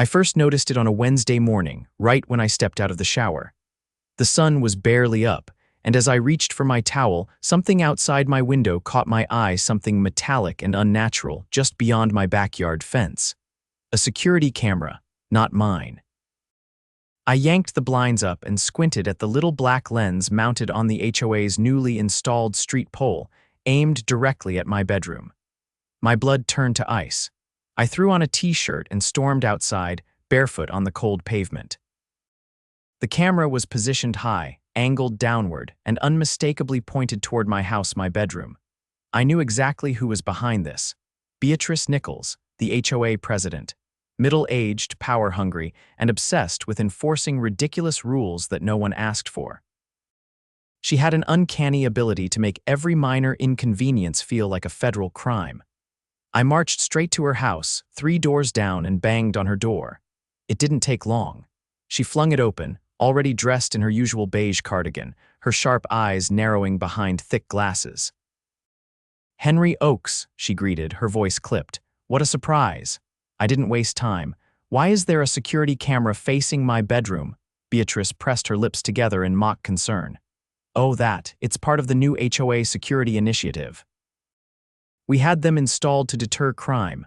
I first noticed it on a Wednesday morning, right when I stepped out of the shower. The sun was barely up, and as I reached for my towel, something outside my window caught my eye, something metallic and unnatural just beyond my backyard fence. A security camera, not mine. I yanked the blinds up and squinted at the little black lens mounted on the HOA's newly installed street pole, aimed directly at my bedroom. My blood turned to ice. I threw on a t-shirt and stormed outside, barefoot on the cold pavement. The camera was positioned high, angled downward, and unmistakably pointed toward my house, my bedroom. I knew exactly who was behind this. Beatrice Nichols, the HOA president. Middle-aged, power-hungry, and obsessed with enforcing ridiculous rules that no one asked for. She had an uncanny ability to make every minor inconvenience feel like a federal crime. I marched straight to her house, 3 doors down, and banged on her door. It didn't take long. She flung it open, already dressed in her usual beige cardigan, her sharp eyes narrowing behind thick glasses. "Henry Oakes," she greeted, her voice clipped. "What a surprise." I didn't waste time. "Why is there a security camera facing my bedroom?" Beatrice pressed her lips together in mock concern. "Oh, it's part of the new HOA security initiative. We had them installed to deter crime."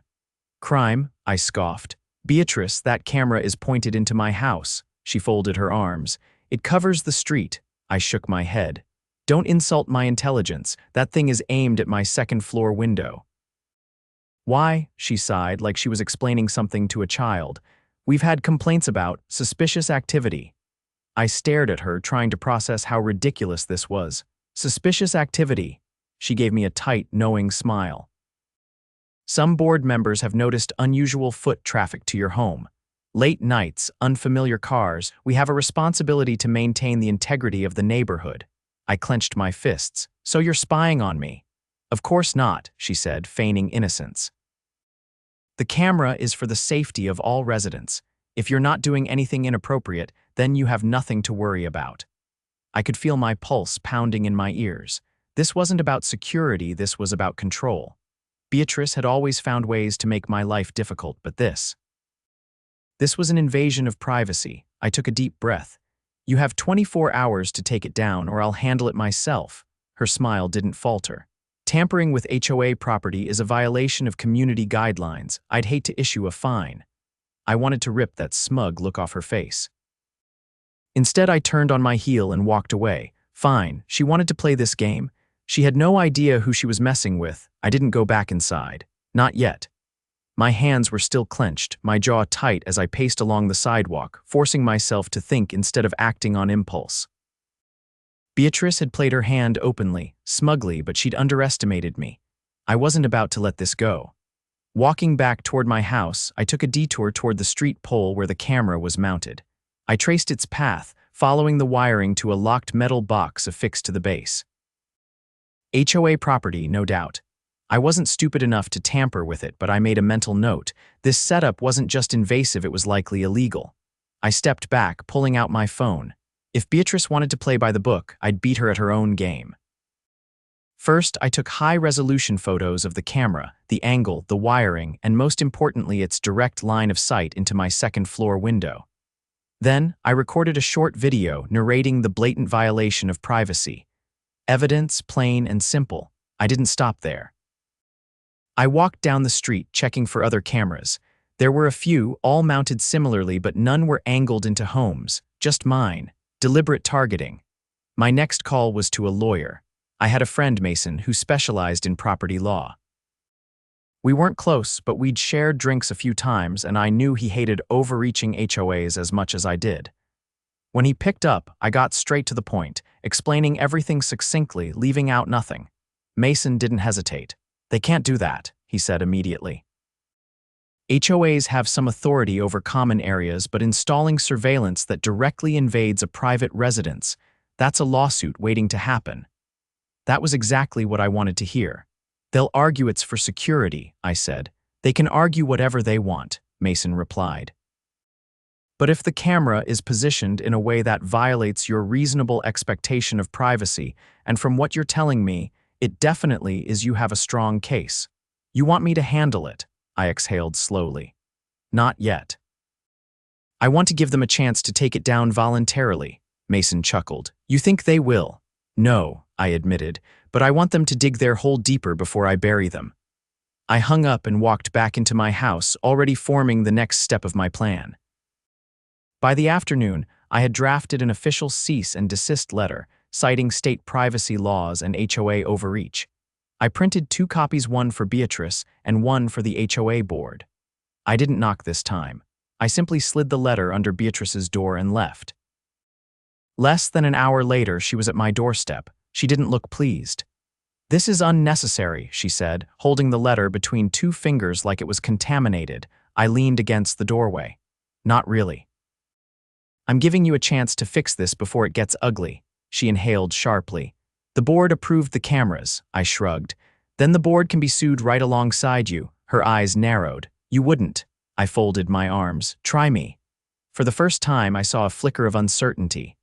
"Crime?" I scoffed. "Beatrice, that camera is pointed into my house." She folded her arms. "It covers the street." I shook my head. "Don't insult my intelligence. That thing is aimed at my second-floor window." "Why?" she sighed, like she was explaining something to a child. "We've had complaints about suspicious activity." I stared at her, trying to process how ridiculous this was. "Suspicious activity." She gave me a tight, knowing smile. "Some board members have noticed unusual foot traffic to your home. Late nights, unfamiliar cars. We have a responsibility to maintain the integrity of the neighborhood." I clenched my fists. "So you're spying on me?" "Of course not," she said, feigning innocence. "The camera is for the safety of all residents. If you're not doing anything inappropriate, then you have nothing to worry about." I could feel my pulse pounding in my ears. This wasn't about security, this was about control. Beatrice had always found ways to make my life difficult, but this was an invasion of privacy. I took a deep breath. "You have 24 hours to take it down, or I'll handle it myself." Her smile didn't falter. "Tampering with HOA property is a violation of community guidelines. I'd hate to issue a fine." I wanted to rip that smug look off her face. Instead, I turned on my heel and walked away. Fine, she wanted to play this game. She had no idea who she was messing with. I didn't go back inside. Not yet. My hands were still clenched, my jaw tight as I paced along the sidewalk, forcing myself to think instead of acting on impulse. Beatrice had played her hand openly, smugly, but she'd underestimated me. I wasn't about to let this go. Walking back toward my house, I took a detour toward the street pole where the camera was mounted. I traced its path, following the wiring to a locked metal box affixed to the base. HOA property, no doubt. I wasn't stupid enough to tamper with it, but I made a mental note. This setup wasn't just invasive, it was likely illegal. I stepped back, pulling out my phone. If Beatrice wanted to play by the book, I'd beat her at her own game. First, I took high-resolution photos of the camera, the angle, the wiring, and most importantly, its direct line of sight into my second-floor window. Then, I recorded a short video narrating the blatant violation of privacy. Evidence, plain and simple. I didn't stop there. I walked down the street, checking for other cameras. There were a few, all mounted similarly, but none were angled into homes, just mine. Deliberate targeting. My next call was to a lawyer. I had a friend, Mason, who specialized in property law. We weren't close, but we'd shared drinks a few times, and I knew he hated overreaching HOAs as much as I did. When he picked up, I got straight to the point, explaining everything succinctly, leaving out nothing. Mason didn't hesitate. "They can't do that," he said immediately. HOAs have some authority over common areas, but installing surveillance that directly invades a private residence, that's a lawsuit waiting to happen. That was exactly what I wanted to hear. "They'll argue it's for security," I said. "They can argue whatever they want," Mason replied. "But if the camera is positioned in a way that violates your reasonable expectation of privacy, and from what you're telling me, it definitely is, you have a strong case. You want me to handle it?" I exhaled slowly. "Not yet." I want to give them a chance to take it down voluntarily, Mason chuckled. You think they will? No, I admitted, but I want them to dig their hole deeper before I bury them. I hung up and walked back into my house, already forming the next step of my plan. By the afternoon, I had drafted an official cease and desist letter, citing state privacy laws and HOA overreach. I printed 2 copies, one for Beatrice and one for the HOA board. I didn't knock this time. I simply slid the letter under Beatrice's door and left. Less than an hour later, she was at my doorstep. She didn't look pleased. This is unnecessary, she said, holding the letter between 2 fingers like it was contaminated. I leaned against the doorway. Not really. I'm giving you a chance to fix this before it gets ugly, she inhaled sharply. The board approved the cameras, I shrugged. Then the board can be sued right alongside you. Her eyes narrowed. You wouldn't. I folded my arms. Try me. For the first time, I saw a flicker of uncertainty.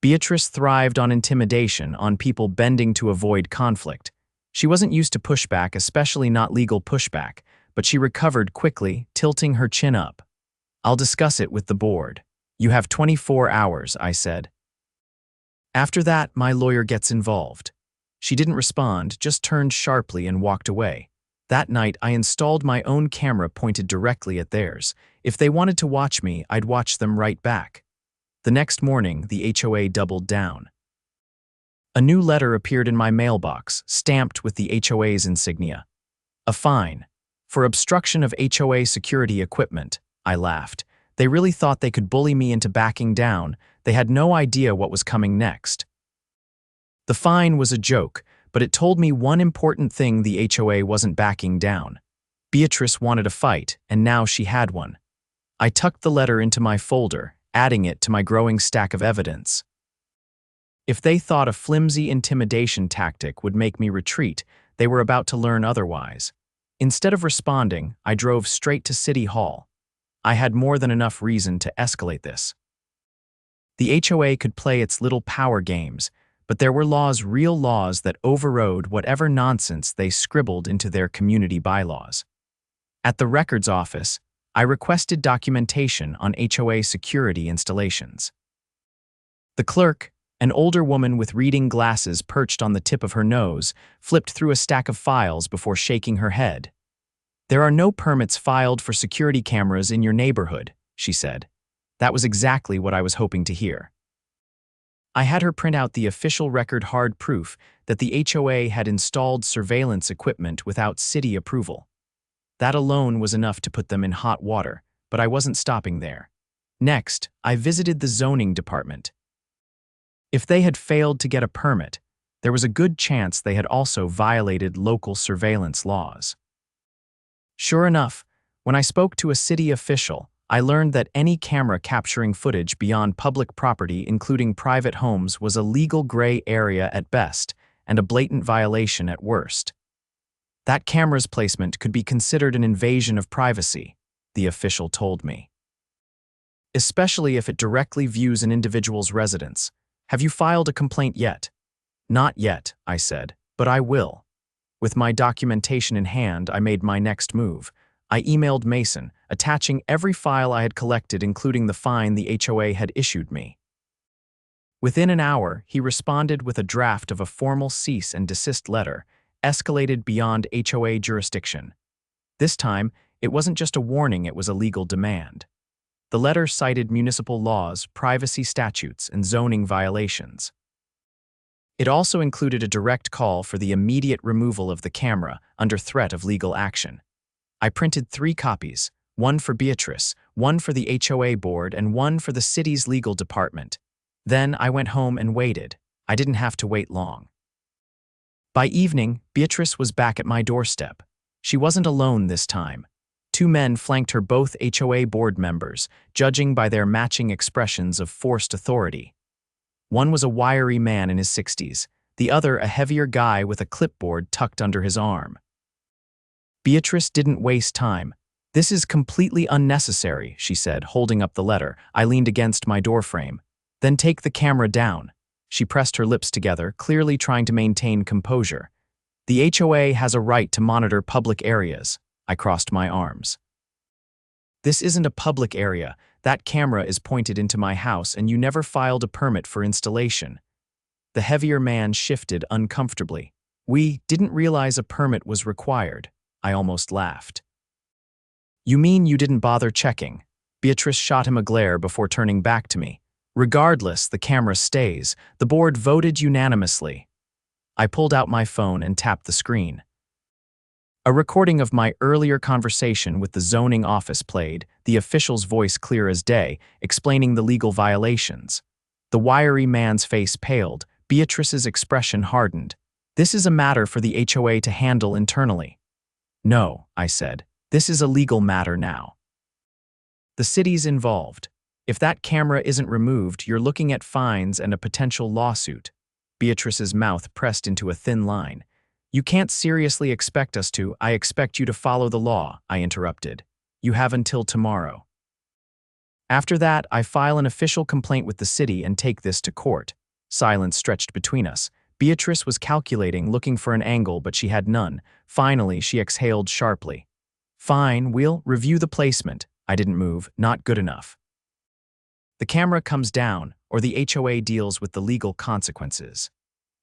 Beatrice thrived on intimidation, on people bending to avoid conflict. She wasn't used to pushback, especially not legal pushback, but she recovered quickly, tilting her chin up. I'll discuss it with the board. You have 24 hours, I said. After that, my lawyer gets involved. She didn't respond, just turned sharply and walked away. That night, I installed my own camera pointed directly at theirs. If they wanted to watch me, I'd watch them right back. The next morning, the HOA doubled down. A new letter appeared in my mailbox, stamped with the HOA's insignia. A fine. For obstruction of HOA security equipment, I laughed. They really thought they could bully me into backing down. They had no idea what was coming next. The fine was a joke, but it told me one important thing: the HOA wasn't backing down. Beatrice wanted a fight, and now she had one. I tucked the letter into my folder, adding it to my growing stack of evidence. If they thought a flimsy intimidation tactic would make me retreat, they were about to learn otherwise. Instead of responding, I drove straight to City Hall. I had more than enough reason to escalate this. The HOA could play its little power games, but there were laws, real laws, that overrode whatever nonsense they scribbled into their community bylaws. At the records office, I requested documentation on HOA security installations. The clerk, an older woman with reading glasses perched on the tip of her nose, flipped through a stack of files before shaking her head. There are no permits filed for security cameras in your neighborhood, she said. That was exactly what I was hoping to hear. I had her print out the official record hard proof that the HOA had installed surveillance equipment without city approval. That alone was enough to put them in hot water, but I wasn't stopping there. Next, I visited the zoning department. If they had failed to get a permit, there was a good chance they had also violated local surveillance laws. Sure enough, when I spoke to a city official, I learned that any camera capturing footage beyond public property, including private homes, was a legal gray area at best and a blatant violation at worst. That camera's placement could be considered an invasion of privacy, the official told me. Especially if it directly views an individual's residence. Have you filed a complaint yet? Not yet, I said, but I will. With my documentation in hand, I made my next move. I emailed Mason, attaching every file I had collected, including the fine the HOA had issued me. Within an hour, he responded with a draft of a formal cease and desist letter, escalated beyond HOA jurisdiction. This time, it wasn't just a warning, it was a legal demand. The letter cited municipal laws, privacy statutes, and zoning violations. It also included a direct call for the immediate removal of the camera under threat of legal action. I printed 3 copies, one for Beatrice, one for the HOA board, and one for the city's legal department. Then I went home and waited. I didn't have to wait long. By evening, Beatrice was back at my doorstep. She wasn't alone this time. 2 men flanked her, both HOA board members, judging by their matching expressions of forced authority. One was a wiry man in his 60s, the other a heavier guy with a clipboard tucked under his arm. Beatrice didn't waste time. "This is completely unnecessary," she said, holding up the letter. I leaned against my doorframe. "Then take the camera down." She pressed her lips together, clearly trying to maintain composure. "The HOA has a right to monitor public areas." I crossed my arms. This isn't a public area. That camera is pointed into my house and you never filed a permit for installation. The heavier man shifted uncomfortably. We didn't realize a permit was required. I almost laughed. You mean you didn't bother checking? Beatrice shot him a glare before turning back to me. Regardless, the camera stays. The board voted unanimously. I pulled out my phone and tapped the screen. A recording of my earlier conversation with the zoning office played, the official's voice clear as day, explaining the legal violations. The wiry man's face paled. Beatrice's expression hardened. This is a matter for the HOA to handle internally. No, I said. This is a legal matter now. The city's involved. If that camera isn't removed, you're looking at fines and a potential lawsuit. Beatrice's mouth pressed into a thin line. You can't seriously expect us to. I expect you to follow the law, I interrupted. You have until tomorrow. After that, I file an official complaint with the city and take this to court. Silence stretched between us. Beatrice was calculating, looking for an angle, but she had none. Finally, she exhaled sharply. Fine, we'll review the placement. I didn't move. Not good enough. The camera comes down, or the HOA deals with the legal consequences.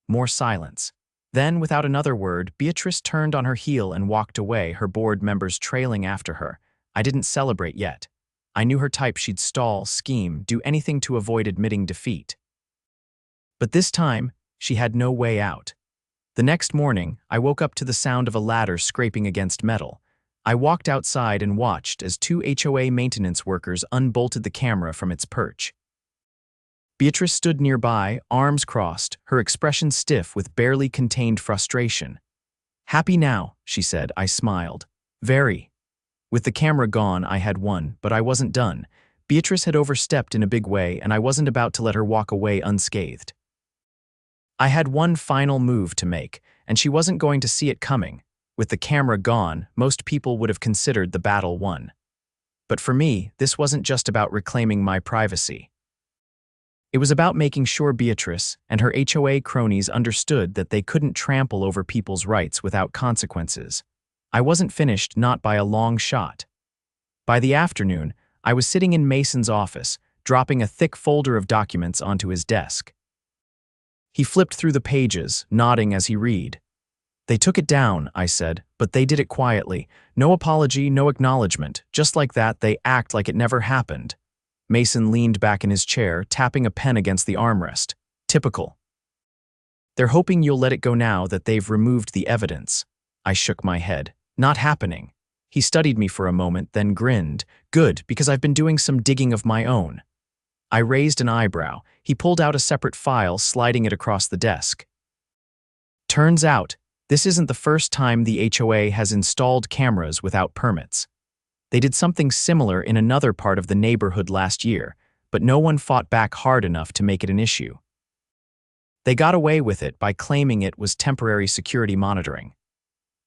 More silence. Then, without another word, Beatrice turned on her heel and walked away, her board members trailing after her. I didn't celebrate yet. I knew her type. She'd stall, scheme, do anything to avoid admitting defeat. But this time, she had no way out. The next morning, I woke up to the sound of a ladder scraping against metal. I walked outside and watched as 2 HOA maintenance workers unbolted the camera from its perch. Beatrice stood nearby, arms crossed, her expression stiff with barely contained frustration. Happy now, she said. I smiled. Very. With the camera gone, I had won, but I wasn't done. Beatrice had overstepped in a big way, and I wasn't about to let her walk away unscathed. I had one final move to make, and she wasn't going to see it coming. With the camera gone, most people would have considered the battle won. But for me, this wasn't just about reclaiming my privacy. It was about making sure Beatrice and her HOA cronies understood that they couldn't trample over people's rights without consequences. I wasn't finished, not by a long shot. By the afternoon, I was sitting in Mason's office, dropping a thick folder of documents onto his desk. He flipped through the pages, nodding as he read. They took it down, I said, but they did it quietly. No apology, no acknowledgement. Just like that, they act like it never happened. Mason leaned back in his chair, tapping a pen against the armrest. Typical. They're hoping you'll let it go now that they've removed the evidence. I shook my head. Not happening. He studied me for a moment, then grinned. Good, because I've been doing some digging of my own. I raised an eyebrow. He pulled out a separate file, sliding it across the desk. Turns out, this isn't the first time the HOA has installed cameras without permits. They did something similar in another part of the neighborhood last year, but no one fought back hard enough to make it an issue. They got away with it by claiming it was temporary security monitoring.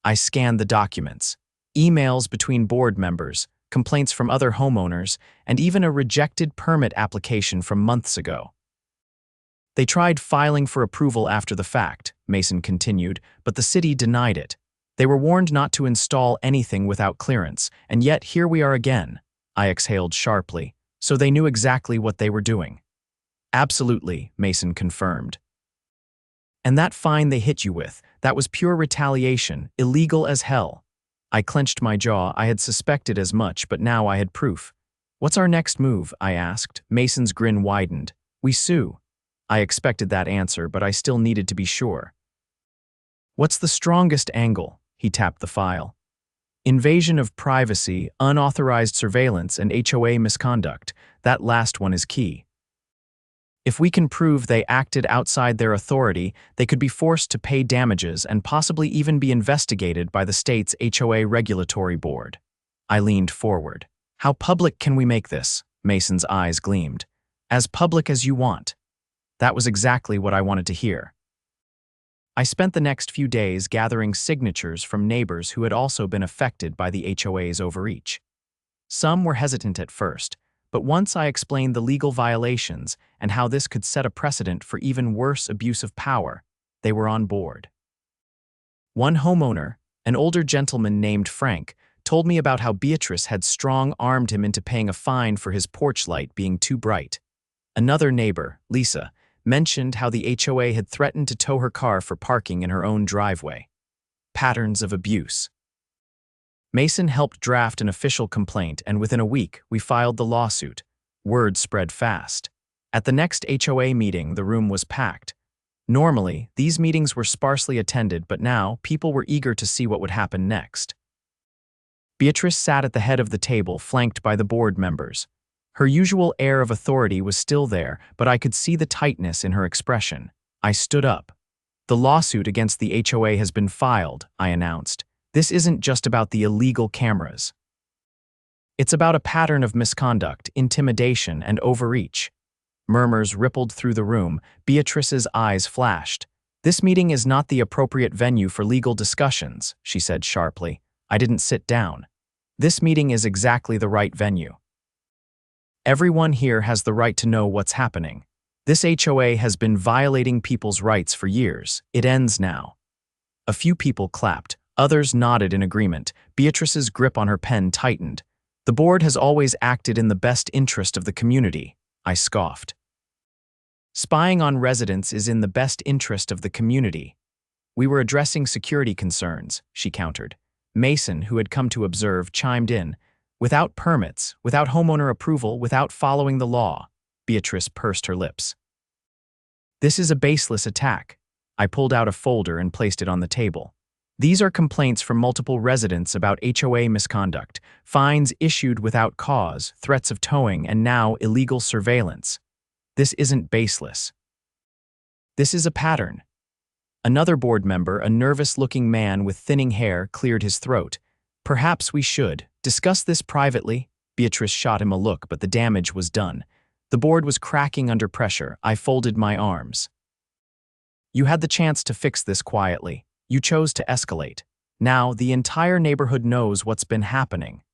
I scanned the documents, emails between board members, complaints from other homeowners, and even a rejected permit application from months ago. They tried filing for approval after the fact, Mason continued, but the city denied it. They were warned not to install anything without clearance, and yet here we are again. I exhaled sharply, so they knew exactly what they were doing. Absolutely, Mason confirmed. And that fine they hit you with, that was pure retaliation, illegal as hell. I clenched my jaw. I had suspected as much, but now I had proof. What's our next move? I asked. Mason's grin widened. We sue. I expected that answer, but I still needed to be sure. What's the strongest angle? He tapped the file. Invasion of privacy, unauthorized surveillance, and HOA misconduct. That last one is key. If we can prove they acted outside their authority, they could be forced to pay damages and possibly even be investigated by the state's HOA regulatory board. I leaned forward. How public can we make this? Mason's eyes gleamed. As public as you want. That was exactly what I wanted to hear. I spent the next few days gathering signatures from neighbors who had also been affected by the HOA's overreach. Some were hesitant at first, but once I explained the legal violations and how this could set a precedent for even worse abuse of power, they were on board. One homeowner, an older gentleman named Frank, told me about how Beatrice had strong-armed him into paying a fine for his porch light being too bright. Another neighbor, Lisa, mentioned how the HOA had threatened to tow her car for parking in her own driveway. Patterns of abuse. Mason helped draft an official complaint, and within a week, we filed the lawsuit. Word spread fast. At the next HOA meeting, the room was packed. Normally, these meetings were sparsely attended, but now people were eager to see what would happen next. Beatrice sat at the head of the table, flanked by the board members. Her usual air of authority was still there, but I could see the tightness in her expression. I stood up. "The lawsuit against the HOA has been filed," I announced. "This isn't just about the illegal cameras. It's about a pattern of misconduct, intimidation, and overreach." Murmurs rippled through the room. Beatrice's eyes flashed. "This meeting is not the appropriate venue for legal discussions," she said sharply. I didn't sit down. "This meeting is exactly the right venue. Everyone here has the right to know what's happening. This HOA has been violating people's rights for years. It ends now." A few people clapped. Others nodded in agreement. Beatrice's grip on her pen tightened. "The board has always acted in the best interest of the community," I scoffed. "Spying on residents is in the best interest of the community. We were addressing security concerns," she countered. Mason, who had come to observe, chimed in. "Without permits, without homeowner approval, without following the law." Beatrice pursed her lips. "This is a baseless attack." I pulled out a folder and placed it on the table. "These are complaints from multiple residents about HOA misconduct, fines issued without cause, threats of towing, and now illegal surveillance. This isn't baseless. This is a pattern." Another board member, a nervous-looking man with thinning hair, cleared his throat. "Perhaps we should discuss this privately." Beatrice shot him a look, but the damage was done. The board was cracking under pressure. I folded my arms. "You had the chance to fix this quietly. You chose to escalate. Now the entire neighborhood knows what's been happening."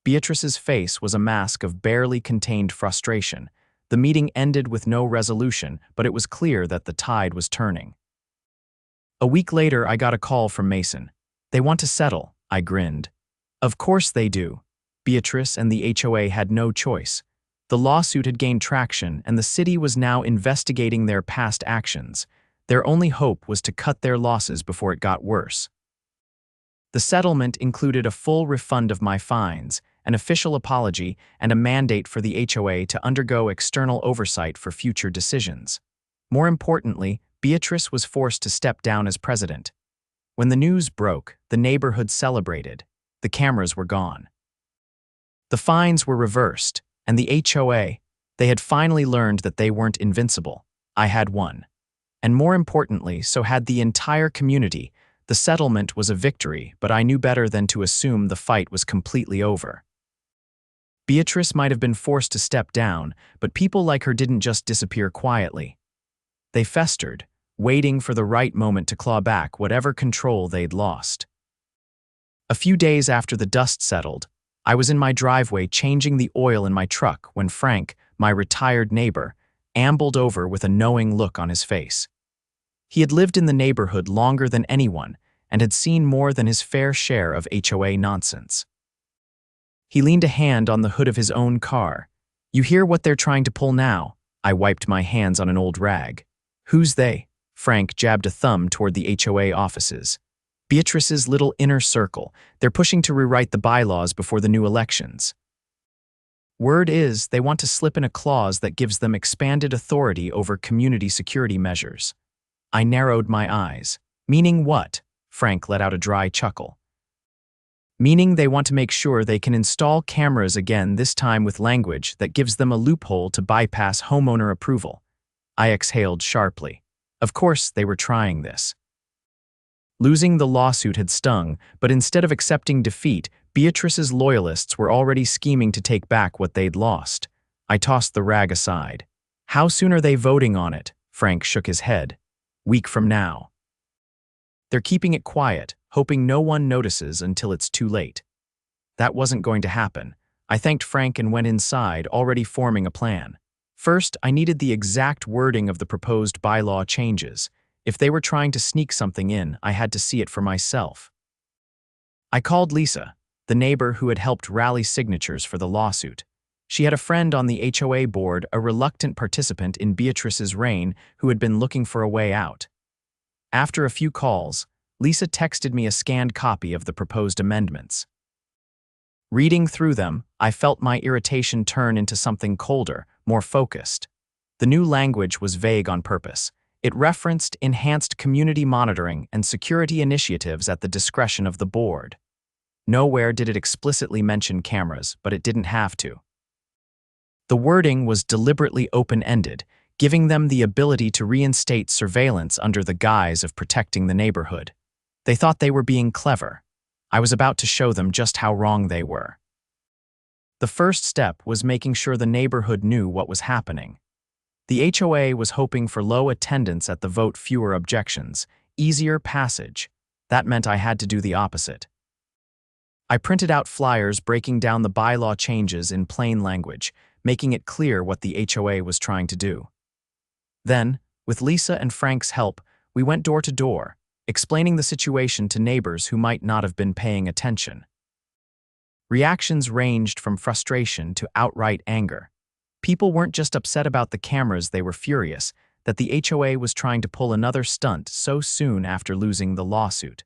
Beatrice's face was a mask of barely contained frustration. The meeting ended with no resolution, but it was clear that the tide was turning. A week later, I got a call from Mason. "They want to settle," I grinned. "Of course they do." Beatrice and the HOA had no choice. The lawsuit had gained traction, and the city was now investigating their past actions. Their only hope was to cut their losses before it got worse. The settlement included a full refund of my fines, an official apology, and a mandate for the HOA to undergo external oversight for future decisions. More importantly, Beatrice was forced to step down as president. When the news broke, the neighborhood celebrated. The cameras were gone. The fines were reversed, and the HOA, they had finally learned that they weren't invincible. I had won. And more importantly, so had the entire community. The settlement was a victory, but I knew better than to assume the fight was completely over. Beatrice might have been forced to step down, but people like her didn't just disappear quietly. They festered, waiting for the right moment to claw back whatever control they'd lost. A few days after the dust settled, I was in my driveway changing the oil in my truck when Frank, my retired neighbor, ambled over with a knowing look on his face. He had lived in the neighborhood longer than anyone and had seen more than his fair share of HOA nonsense. He leaned a hand on the hood of his own car. "You hear what they're trying to pull now?" I wiped my hands on an old rag. "Who's they?" Frank jabbed a thumb toward the HOA offices. "Beatrice's little inner circle. They're pushing to rewrite the bylaws before the new elections. Word is they want to slip in a clause that gives them expanded authority over community security measures." I narrowed my eyes. "Meaning what?" Frank let out a dry chuckle. "Meaning they want to make sure they can install cameras again, this time with language that gives them a loophole to bypass homeowner approval." I exhaled sharply. Of course they were trying this. Losing the lawsuit had stung, but instead of accepting defeat, Beatrice's loyalists were already scheming to take back what they'd lost. I tossed the rag aside. "How soon are they voting on it?" Frank shook his head. "Week from now. They're keeping it quiet, hoping no one notices until it's too late." That wasn't going to happen. I thanked Frank and went inside, already forming a plan. First, I needed the exact wording of the proposed bylaw changes. If they were trying to sneak something in, I had to see it for myself. I called Lisa. the neighbor who had helped rally signatures for the lawsuit. She had a friend on the HOA board, a reluctant participant in Beatrice's reign who had been looking for a way out. After a few calls, Lisa texted me a scanned copy of the proposed amendments. Reading through them, I felt my irritation turn into something colder, more focused. The new language was vague on purpose. It referenced enhanced community monitoring and security initiatives at the discretion of the board. Nowhere did it explicitly mention cameras, but it didn't have to. The wording was deliberately open-ended, giving them the ability to reinstate surveillance under the guise of protecting the neighborhood. They thought they were being clever. I was about to show them just how wrong they were. The first step was making sure the neighborhood knew what was happening. The HOA was hoping for low attendance at the vote, fewer objections, easier passage. That meant I had to do the opposite. I printed out flyers breaking down the bylaw changes in plain language, making it clear what the HOA was trying to do. Then, with Lisa and Frank's help, we went door to door, explaining the situation to neighbors who might not have been paying attention. Reactions ranged from frustration to outright anger. People weren't just upset about the cameras, they were furious that the HOA was trying to pull another stunt so soon after losing the lawsuit.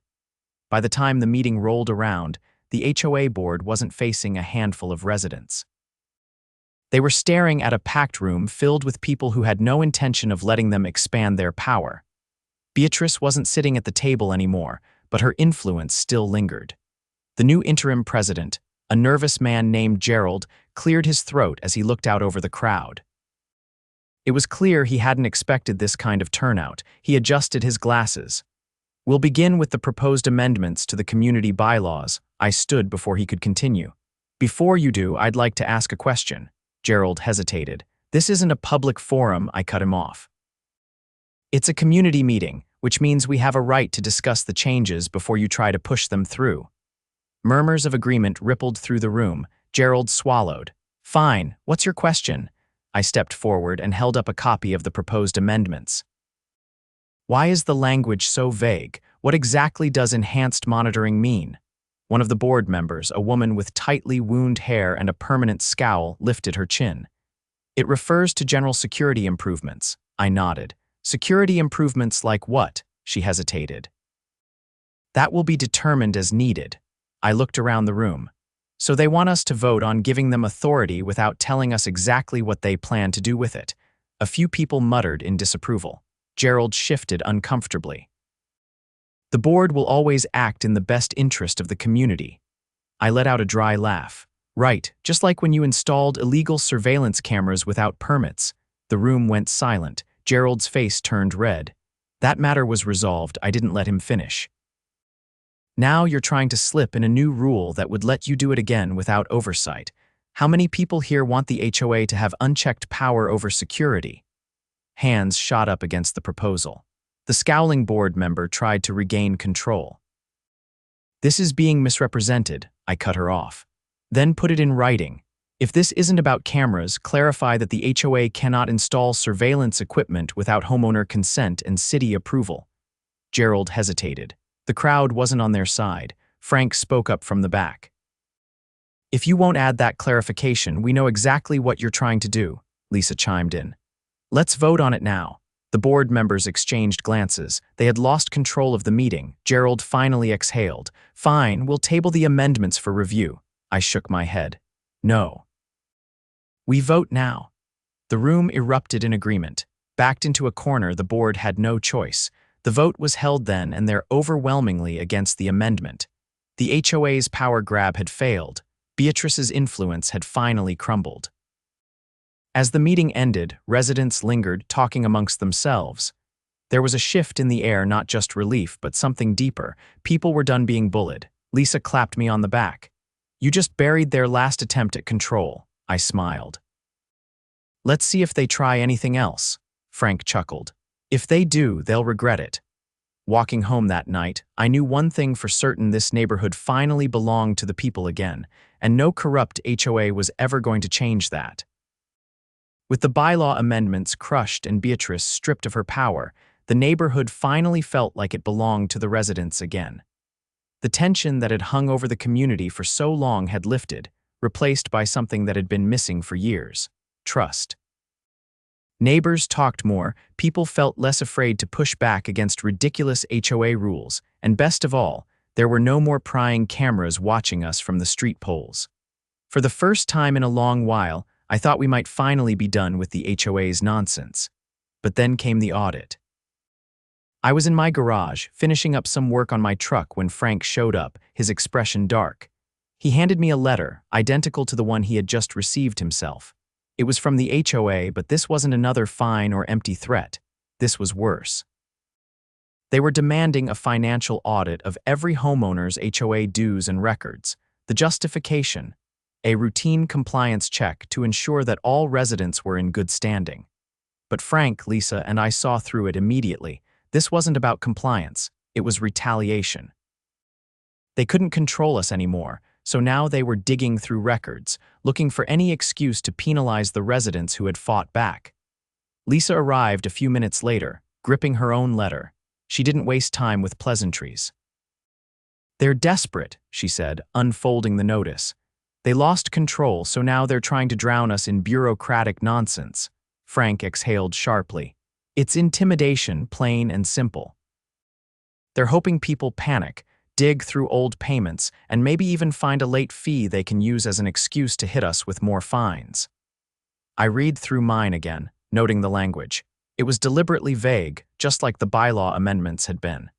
By the time the meeting rolled around, the HOA board wasn't facing a handful of residents. They were staring at a packed room filled with people who had no intention of letting them expand their power. Beatrice wasn't sitting at the table anymore, but her influence still lingered. The new interim president, a nervous man named Gerald, cleared his throat as he looked out over the crowd. It was clear he hadn't expected this kind of turnout. He adjusted his glasses. "We'll begin with the proposed amendments to the community bylaws." I stood before he could continue. "Before you do, I'd like to ask a question." Gerald hesitated. "This isn't a public forum," I cut him off. "It's a community meeting, which means we have a right to discuss the changes before you try to push them through." Murmurs of agreement rippled through the room. Gerald swallowed. "Fine, what's your question?" I stepped forward and held up a copy of the proposed amendments. "Why is the language so vague? What exactly does enhanced monitoring mean?" One of the board members, a woman with tightly wound hair and a permanent scowl, lifted her chin. "It refers to general security improvements." I nodded. "Security improvements like what?" She hesitated. "That will be determined as needed." I looked around the room. "So they want us to vote on giving them authority without telling us exactly what they plan to do with it." A few people muttered in disapproval. Gerald shifted uncomfortably. "The board will always act in the best interest of the community." I let out a dry laugh. "Right, just like when you installed illegal surveillance cameras without permits." The room went silent. Gerald's face turned red. That matter was resolved. I didn't let him finish. "Now you're trying to slip in a new rule that would let you do it again without oversight. How many people here want the HOA to have unchecked power over security?" Hands shot up against the proposal. The scowling board member tried to regain control. "This is being misrepresented," I cut her off. "Then put it in writing. If this isn't about cameras, clarify that the HOA cannot install surveillance equipment without homeowner consent and city approval." Gerald hesitated. The crowd wasn't on their side. Frank spoke up from the back. "If you won't add that clarification, we know exactly what you're trying to do," Lisa chimed in. "Let's vote on it now." The board members exchanged glances. They had lost control of the meeting. Gerald finally exhaled. "Fine, we'll table the amendments for review." I shook my head. "No." "We vote now." The room erupted in agreement. Backed into a corner, the board had no choice. The vote was held then, and they're overwhelmingly against the amendment. The HOA's power grab had failed. Beatrice's influence had finally crumbled. As the meeting ended, residents lingered, talking amongst themselves. There was a shift in the air, not just relief, but something deeper. People were done being bullied. Lisa clapped me on the back. "You just buried their last attempt at control." I smiled. "Let's see if they try anything else." Frank chuckled. "If they do, they'll regret it." Walking home that night, I knew one thing for certain: this neighborhood finally belonged to the people again, and no corrupt HOA was ever going to change that. With the bylaw amendments crushed and Beatrice stripped of her power, the neighborhood finally felt like it belonged to the residents again. The tension that had hung over the community for so long had lifted, replaced by something that had been missing for years: trust. Neighbors talked more, people felt less afraid to push back against ridiculous HOA rules, and best of all, there were no more prying cameras watching us from the street poles. For the first time in a long while, I thought we might finally be done with the HOA's nonsense. But then came the audit. I was in my garage, finishing up some work on my truck when Frank showed up, his expression dark. He handed me a letter, identical to the one he had just received himself. It was from the HOA, but this wasn't another fine or empty threat. This was worse. They were demanding a financial audit of every homeowner's HOA dues and records. The justification: a routine compliance check to ensure that all residents were in good standing. But Frank, Lisa, and I saw through it immediately. This wasn't about compliance, it was retaliation. They couldn't control us anymore, so now they were digging through records, looking for any excuse to penalize the residents who had fought back. Lisa arrived a few minutes later, gripping her own letter. She didn't waste time with pleasantries. "They're desperate," she said, unfolding the notice. "They lost control, so now they're trying to drown us in bureaucratic nonsense." Frank exhaled sharply. "It's intimidation, plain and simple. They're hoping people panic, dig through old payments, and maybe even find a late fee they can use as an excuse to hit us with more fines." I read through mine again, noting the language. It was deliberately vague, just like the bylaw amendments had been.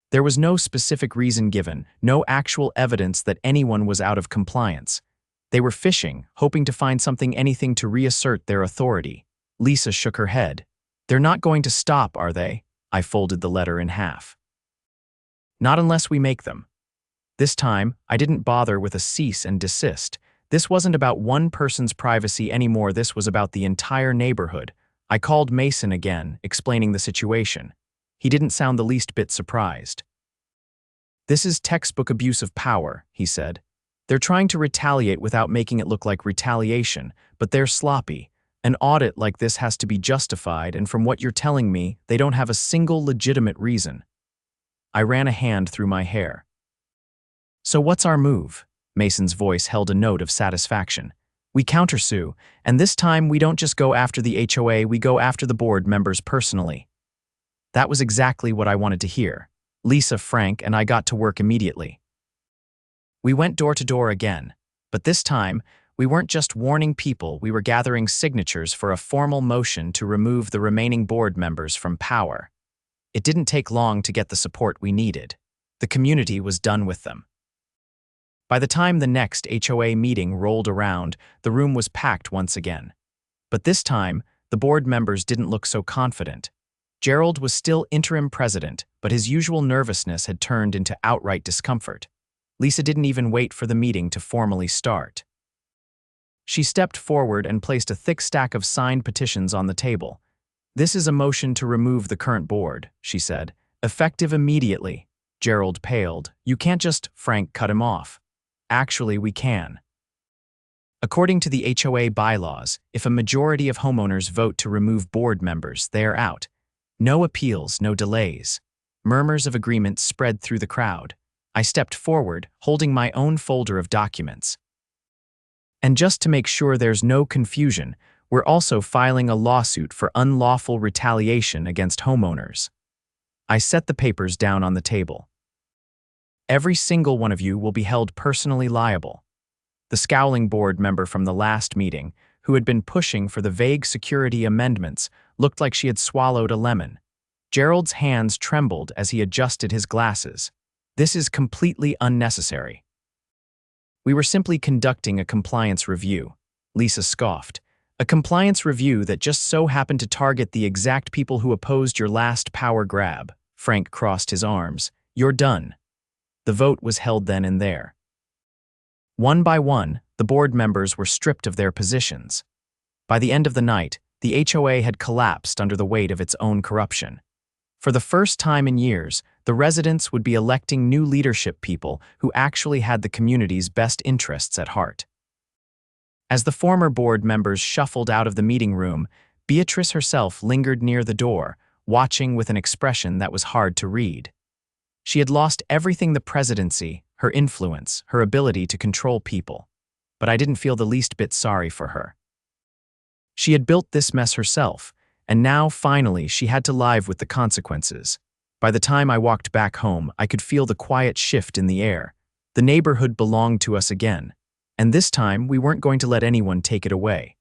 There was no specific reason given, no actual evidence that anyone was out of compliance. They were fishing, hoping to find anything to reassert their authority. Lisa shook her head. "They're not going to stop, are they?" I folded the letter in half. "Not unless we make them." This time, I didn't bother with a cease and desist. This wasn't about one person's privacy anymore, this was about the entire neighborhood. I called Mason again, explaining the situation. He didn't sound the least bit surprised. "This is textbook abuse of power," he said. "They're trying to retaliate without making it look like retaliation, but they're sloppy. An audit like this has to be justified, and from what you're telling me, they don't have a single legitimate reason." I ran a hand through my hair. "So what's our move?" Mason's voice held a note of satisfaction. "We countersue, and this time we don't just go after the HOA, we go after the board members personally." That was exactly what I wanted to hear. Lisa, Frank, and I got to work immediately. We went door to door again, but this time, we weren't just warning people, we were gathering signatures for a formal motion to remove the remaining board members from power. It didn't take long to get the support we needed. The community was done with them. By the time the next HOA meeting rolled around, the room was packed once again. But this time, the board members didn't look so confident. Gerald was still interim president, but his usual nervousness had turned into outright discomfort. Lisa didn't even wait for the meeting to formally start. She stepped forward and placed a thick stack of signed petitions on the table. "This is a motion to remove the current board," she said. "Effective immediately." Gerald paled. "You can't just—" Frank cut him off. "Actually, we can. According to the HOA bylaws, if a majority of homeowners vote to remove board members, they are out. No appeals, no delays." Murmurs of agreement spread through the crowd. I stepped forward, holding my own folder of documents. "And just to make sure there's no confusion, we're also filing a lawsuit for unlawful retaliation against homeowners." I set the papers down on the table. "Every single one of you will be held personally liable." The scowling board member from the last meeting, who had been pushing for the vague security amendments, looked like she had swallowed a lemon. Gerald's hands trembled as he adjusted his glasses. "This is completely unnecessary." "We were simply conducting a compliance review," Lisa scoffed. "A compliance review that just so happened to target the exact people who opposed your last power grab." Frank crossed his arms. "You're done." The vote was held then and there. One by one, the board members were stripped of their positions. By the end of the night, the HOA had collapsed under the weight of its own corruption. For the first time in years, the residents would be electing new leadership people who actually had the community's best interests at heart. As the former board members shuffled out of the meeting room, Beatrice herself lingered near the door, watching with an expression that was hard to read. She had lost everything: the presidency, her influence, her ability to control people. But I didn't feel the least bit sorry for her. She had built this mess herself, and now, finally, she had to live with the consequences. By the time I walked back home, I could feel the quiet shift in the air. The neighborhood belonged to us again, and this time we weren't going to let anyone take it away.